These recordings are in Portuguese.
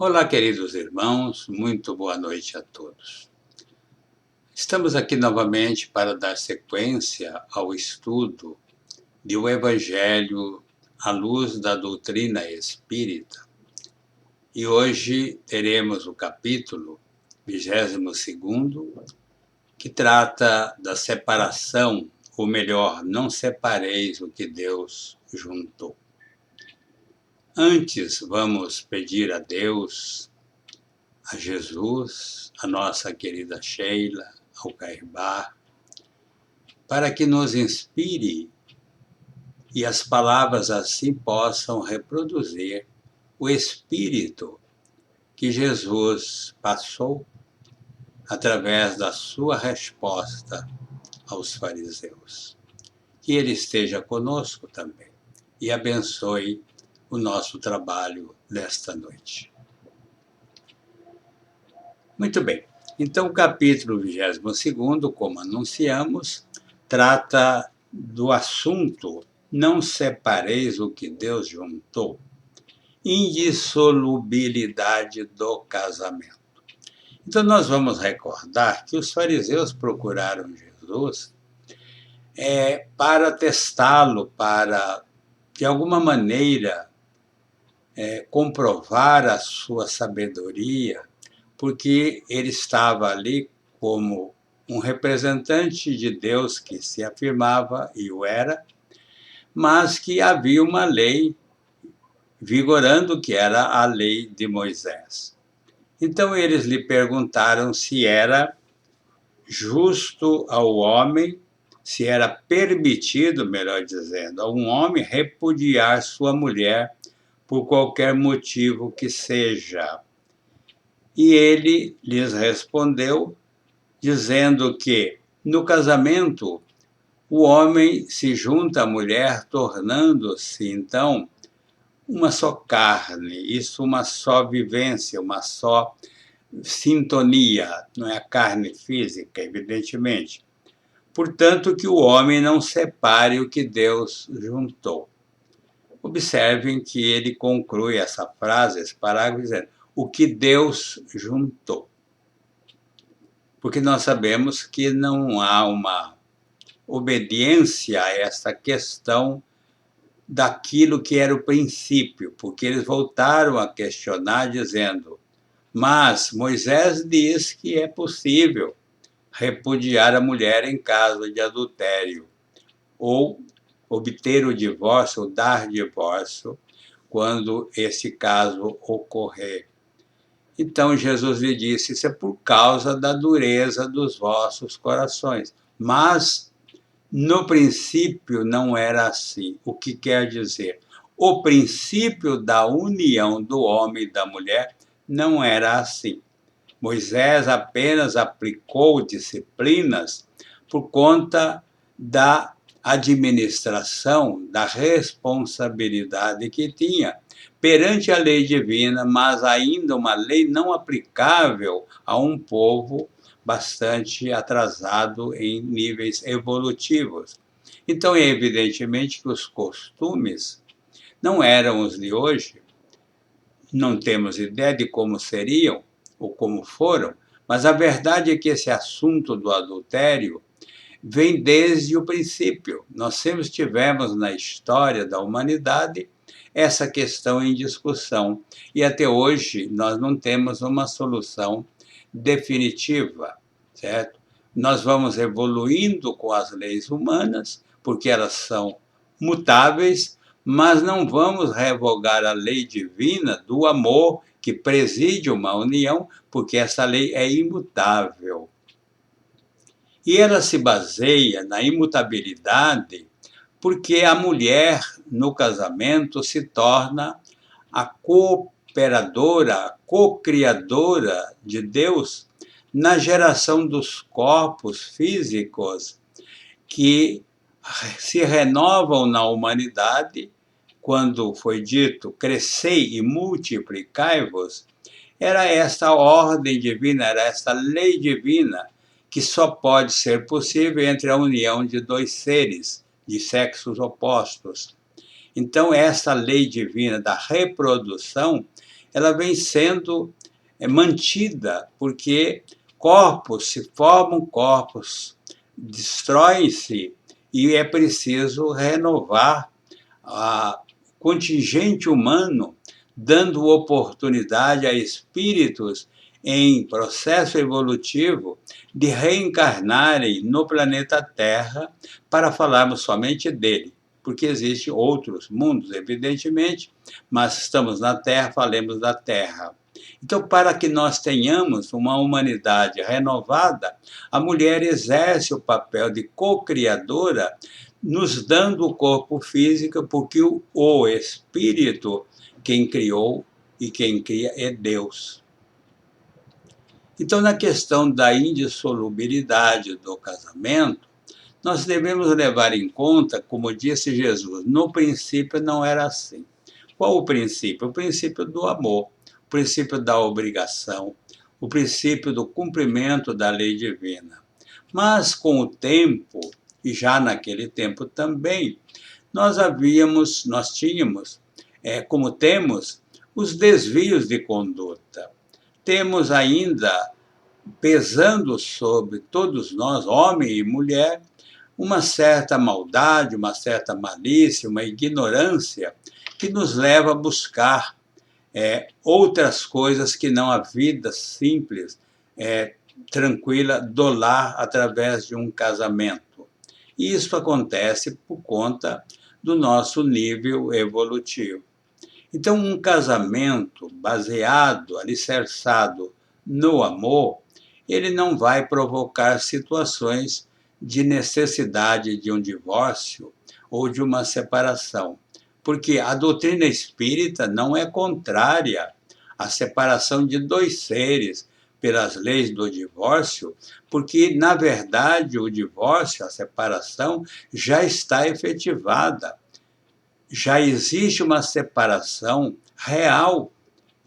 Olá, queridos irmãos, muito boa noite a todos. Estamos aqui novamente para dar sequência ao estudo do Evangelho à luz da doutrina espírita. E hoje teremos o capítulo 22º, que trata da separação, ou melhor, não separeis o que Deus juntou. Antes, vamos pedir a Deus, a Jesus, a nossa querida Sheila, ao Cairbar, para que nos inspire e as palavras assim possam reproduzir o espírito que Jesus passou através da sua resposta aos fariseus. Que Ele esteja conosco também e abençoe o nosso trabalho desta noite. Muito bem, então o capítulo 22º, como anunciamos, trata do assunto não separeis o que Deus juntou, indissolubilidade do casamento. Então nós vamos recordar que os fariseus procuraram Jesus para testá-lo, para, de alguma maneira, comprovar a sua sabedoria, porque ele estava ali como um representante de Deus que se afirmava e o era, mas que havia uma lei vigorando, que era a lei de Moisés. Então eles lhe perguntaram se era justo ao homem, se era permitido, melhor dizendo, a um homem repudiar sua mulher por qualquer motivo que seja. E ele lhes respondeu, dizendo que no casamento o homem se junta à mulher, tornando-se então uma só carne, isso uma só vivência, uma só sintonia, não é a carne física, evidentemente. Portanto, que o homem não separe o que Deus juntou. Observem que ele conclui essa frase, esse parágrafo, dizendo o que Deus juntou. Porque nós sabemos que não há uma obediência a essa questão daquilo que era o princípio, porque eles voltaram a questionar dizendo, mas Moisés diz que é possível repudiar a mulher em caso de adultério, ou obter o divórcio, ou dar divórcio, quando esse caso ocorrer. Então Jesus lhe disse, isso é por causa da dureza dos vossos corações. Mas, no princípio, não era assim. O que quer dizer? O princípio da união do homem e da mulher não era assim. Moisés apenas aplicou disciplinas por conta da administração, da responsabilidade que tinha perante a lei divina, mas ainda uma lei não aplicável a um povo bastante atrasado em níveis evolutivos. Então, é evidentemente que os costumes não eram os de hoje, não temos ideia de como seriam ou como foram, mas a verdade é que esse assunto do adultério vem desde o princípio. Nós sempre tivemos na história da humanidade essa questão em discussão e até hoje nós não temos uma solução definitiva, certo? Nós vamos evoluindo com as leis humanas, porque elas são mutáveis, mas não vamos revogar a lei divina do amor que preside uma união, porque essa lei é imutável. E ela se baseia na imutabilidade porque a mulher, no casamento, se torna a cooperadora, a co-criadora de Deus na geração dos corpos físicos que se renovam na humanidade. Quando foi dito, crescei e multiplicai-vos, era esta ordem divina, era esta lei divina que só pode ser possível entre a união de dois seres de sexos opostos. Então, essa lei divina da reprodução ela vem sendo mantida, porque corpos se formam, corpos destroem-se, e é preciso renovar o contingente humano, dando oportunidade a espíritos em processo evolutivo de reencarnarem no planeta Terra para falarmos somente dele, porque existem outros mundos, evidentemente, mas estamos na Terra, falemos da Terra. Então, para que nós tenhamos uma humanidade renovada, a mulher exerce o papel de co-criadora, nos dando o corpo físico, porque o espírito, quem criou e quem cria é Deus. Então, na questão da indissolubilidade do casamento, nós devemos levar em conta, como disse Jesus, no princípio não era assim. Qual o princípio? O princípio do amor, o princípio da obrigação, o princípio do cumprimento da lei divina. Mas, com o tempo, e já naquele tempo também, nós tínhamos, como temos, os desvios de conduta. Temos ainda, pesando sobre todos nós, homem e mulher, uma certa maldade, uma certa malícia, uma ignorância que nos leva a buscar outras coisas que não a vida simples, tranquila do lar através de um casamento. E isso acontece por conta do nosso nível evolutivo. Então, um casamento baseado, alicerçado no amor, ele não vai provocar situações de necessidade de um divórcio ou de uma separação, porque a doutrina espírita não é contrária à separação de dois seres pelas leis do divórcio, porque, na verdade, o divórcio, a separação, já está efetivada. Já existe uma separação real,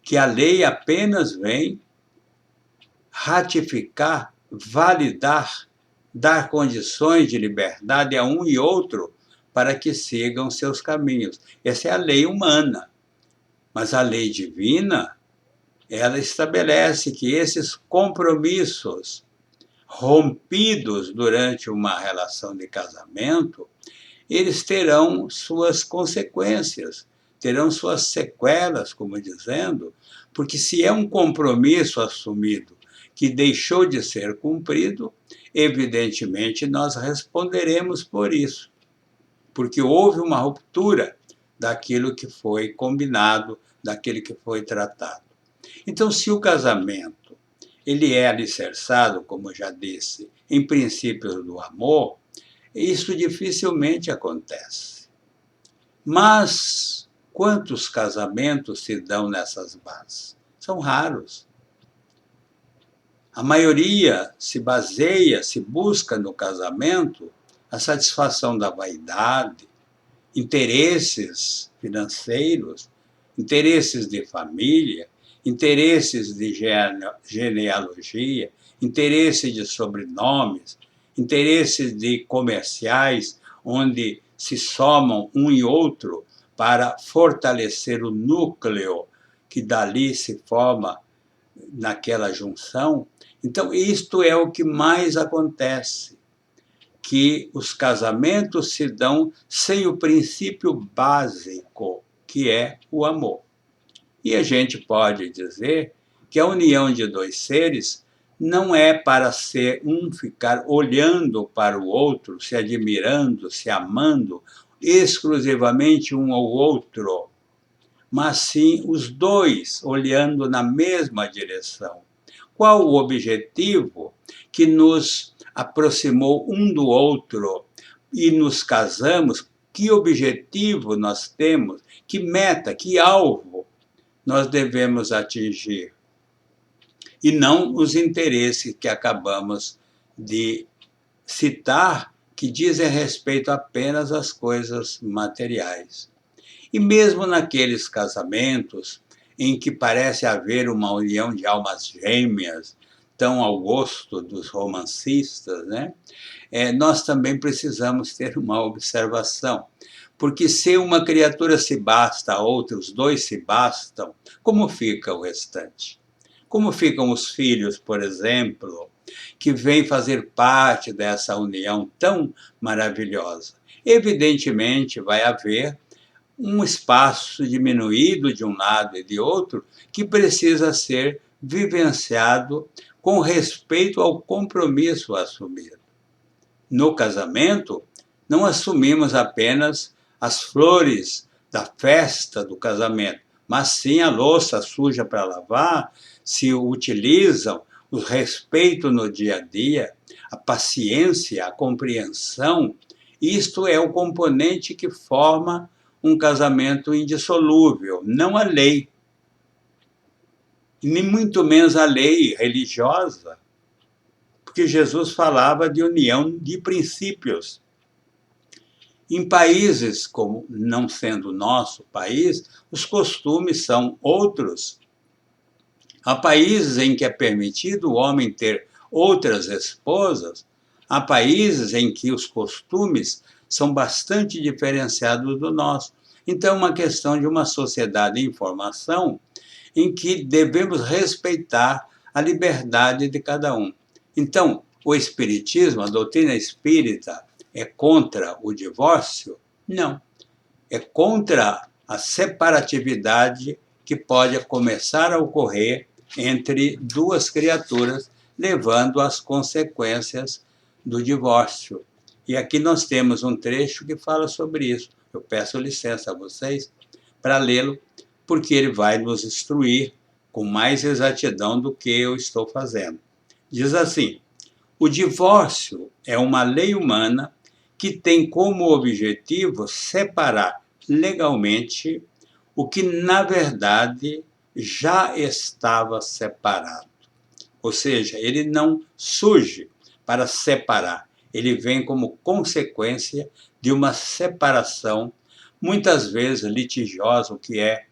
que a lei apenas vem ratificar, validar, dar condições de liberdade a um e outro para que sigam seus caminhos. Essa é a lei humana. Mas a lei divina, ela estabelece que esses compromissos rompidos durante uma relação de casamento, eles terão suas consequências, terão suas sequelas, como dizendo, porque se é um compromisso assumido que deixou de ser cumprido, evidentemente nós responderemos por isso, porque houve uma ruptura daquilo que foi combinado, daquilo que foi tratado. Então, se o casamento ele é alicerçado, como eu já disse, em princípios do amor, isso dificilmente acontece. Mas quantos casamentos se dão nessas bases? São raros. A maioria se baseia, se busca no casamento a satisfação da vaidade, interesses financeiros, interesses de família, interesses de genealogia, interesses de sobrenomes, interesses de comerciais, onde se somam um e outro para fortalecer o núcleo que dali se forma naquela junção. Então, isto é o que mais acontece, que os casamentos se dão sem o princípio básico, que é o amor. E a gente pode dizer que a união de dois seres não é para ser um ficar olhando para o outro, se admirando, se amando exclusivamente um ao outro, mas sim os dois olhando na mesma direção. Qual o objetivo que nos aproximou um do outro e nos casamos? Que objetivo nós temos? Que meta, que alvo nós devemos atingir? E não os interesses que acabamos de citar, que dizem respeito apenas às coisas materiais. E mesmo naqueles casamentos em que parece haver uma união de almas gêmeas, tão ao gosto dos romancistas, né? Nós também precisamos ter uma observação, Porque se uma criatura se basta, a outra, os dois se bastam, como fica o restante? Como ficam os filhos, por exemplo, que vêm fazer parte dessa união tão maravilhosa? Evidentemente, vai haver um espaço diminuído de um lado e de outro que precisa ser vivenciado com respeito ao compromisso assumido. No casamento, não assumimos apenas as flores da festa do casamento, mas sim a louça suja para lavar, se utilizam, o respeito no dia a dia, a paciência, a compreensão. Isto é o componente que forma um casamento indissolúvel, não a lei, nem muito menos a lei religiosa, porque Jesus falava de união de princípios. Em países como não sendo o nosso país, os costumes são outros. Há países em que é permitido o homem ter outras esposas, há países em que os costumes são bastante diferenciados do nosso. Então, é uma questão de uma sociedade em formação em que devemos respeitar a liberdade de cada um. Então, o espiritismo, a doutrina espírita, é contra o divórcio? Não. É contra a separatividade que pode começar a ocorrer entre duas criaturas, levando às consequências do divórcio. E aqui nós temos um trecho que fala sobre isso. Eu peço licença a vocês para lê-lo, porque ele vai nos instruir com mais exatidão do que eu estou fazendo. Diz assim: o divórcio é uma lei humana que tem como objetivo separar legalmente o que, na verdade, já estava separado. Ou seja, ele não surge para separar, ele vem como consequência de uma separação, muitas vezes litigiosa, o que é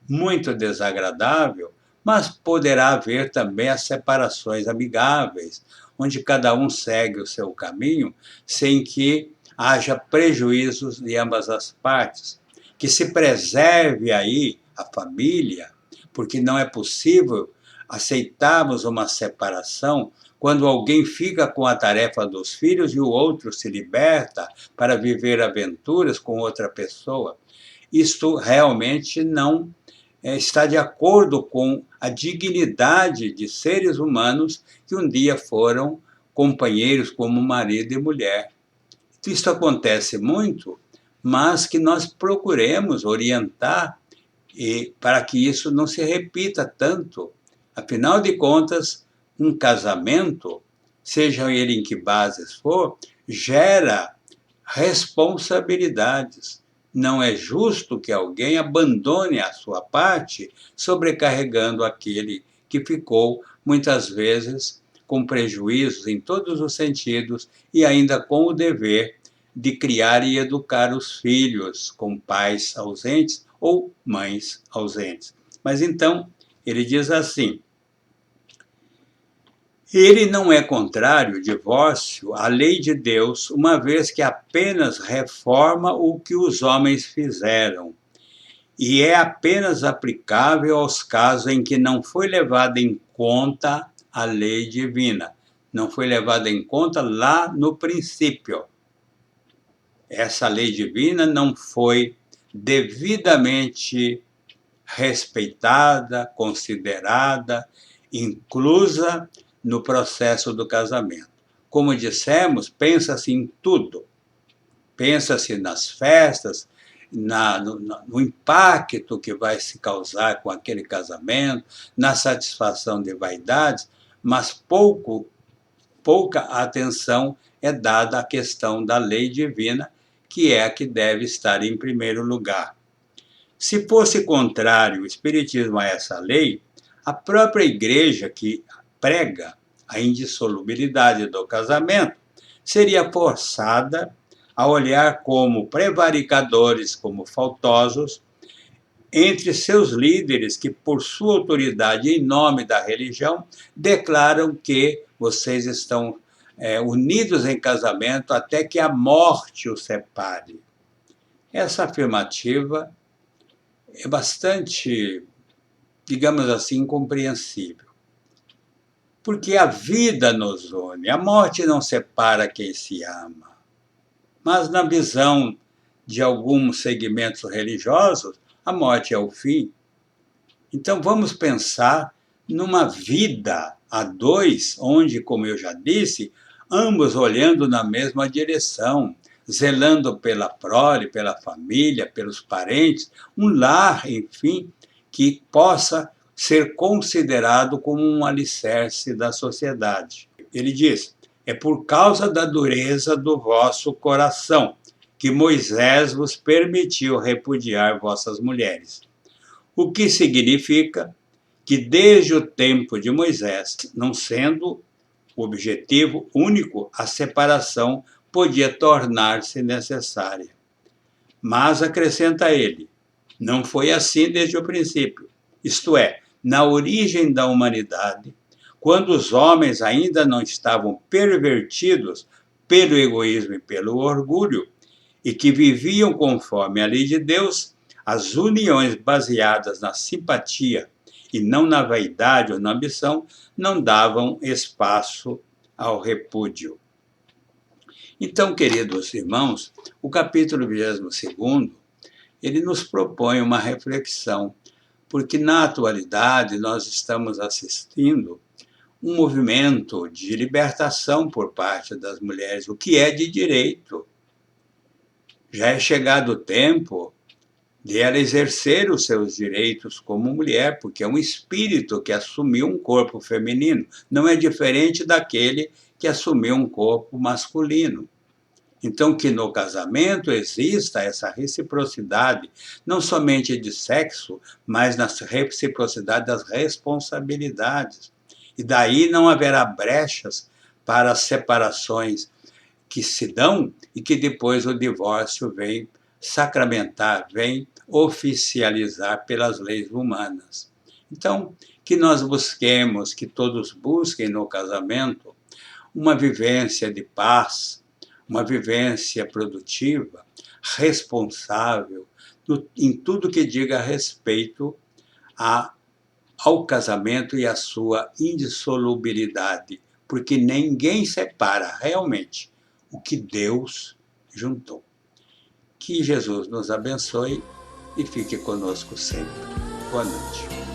muito desagradável, mas poderá haver também as separações amigáveis, onde cada um segue o seu caminho, sem que haja prejuízos de ambas as partes. Que se preserve aí a família, porque não é possível aceitarmos uma separação quando alguém fica com a tarefa dos filhos e o outro se liberta para viver aventuras com outra pessoa. Isto realmente não está de acordo com a dignidade de seres humanos que um dia foram companheiros como marido e mulher. Isso acontece muito, mas que nós procuremos orientar para que isso não se repita tanto. Afinal de contas, um casamento, seja ele em que bases for, gera responsabilidades. Não é justo que alguém abandone a sua parte, sobrecarregando aquele que ficou, muitas vezes, com prejuízos em todos os sentidos e ainda com o dever de criar e educar os filhos com pais ausentes ou mães ausentes. Mas então, ele diz assim: ele não é contrário ao divórcio à lei de Deus, uma vez que apenas reforma o que os homens fizeram, e é apenas aplicável aos casos em que não foi levada em conta a lei divina, não foi levada em conta lá no princípio. Essa lei divina não foi devidamente respeitada, considerada, inclusa no processo do casamento. Como dissemos, pensa-se em tudo. Pensa-se nas festas, no impacto que vai se causar com aquele casamento, na satisfação de vaidades, mas pouca atenção é dada à questão da lei divina, que é a que deve estar em primeiro lugar. Se fosse contrário o Espiritismo a essa lei, a própria Igreja, que prega a indissolubilidade do casamento, seria forçada a olhar como prevaricadores, como faltosos, entre seus líderes que, por sua autoridade em nome da religião, declaram que vocês estão unidos em casamento até que a morte os separe. Essa afirmativa é bastante, digamos assim, incompreensível. Porque a vida nos une, a morte não separa quem se ama. Mas na visão de alguns segmentos religiosos, a morte é o fim. Então vamos pensar numa vida a dois, onde, como eu já disse, ambos olhando na mesma direção, zelando pela prole, pela família, pelos parentes, um lar, enfim, que possa ser considerado como um alicerce da sociedade. Ele diz: é por causa da dureza do vosso coração que Moisés vos permitiu repudiar vossas mulheres. O que significa que desde o tempo de Moisés, não sendo o objetivo único, a separação podia tornar-se necessária. Mas, acrescenta ele, não foi assim desde o princípio. Isto é, na origem da humanidade, quando os homens ainda não estavam pervertidos pelo egoísmo e pelo orgulho, e que viviam conforme a lei de Deus, as uniões baseadas na simpatia e não na vaidade ou na ambição não davam espaço ao repúdio. Então, queridos irmãos, o capítulo 22, ele nos propõe uma reflexão, porque na atualidade nós estamos assistindo um movimento de libertação por parte das mulheres, o que é de direito. Já é chegado o tempo de ela exercer os seus direitos como mulher, porque é um espírito que assumiu um corpo feminino, não é diferente daquele que assumiu um corpo masculino. Então, que no casamento exista essa reciprocidade, não somente de sexo, mas na reciprocidade das responsabilidades. E daí não haverá brechas para as separações que se dão e que depois o divórcio vem sacramentar, vem oficializar pelas leis humanas. Então, que nós busquemos, que todos busquem no casamento uma vivência de paz, uma vivência produtiva, responsável, em tudo que diga respeito ao casamento e à sua indissolubilidade, porque ninguém separa realmente o que Deus juntou. Que Jesus nos abençoe e fique conosco sempre. Boa noite.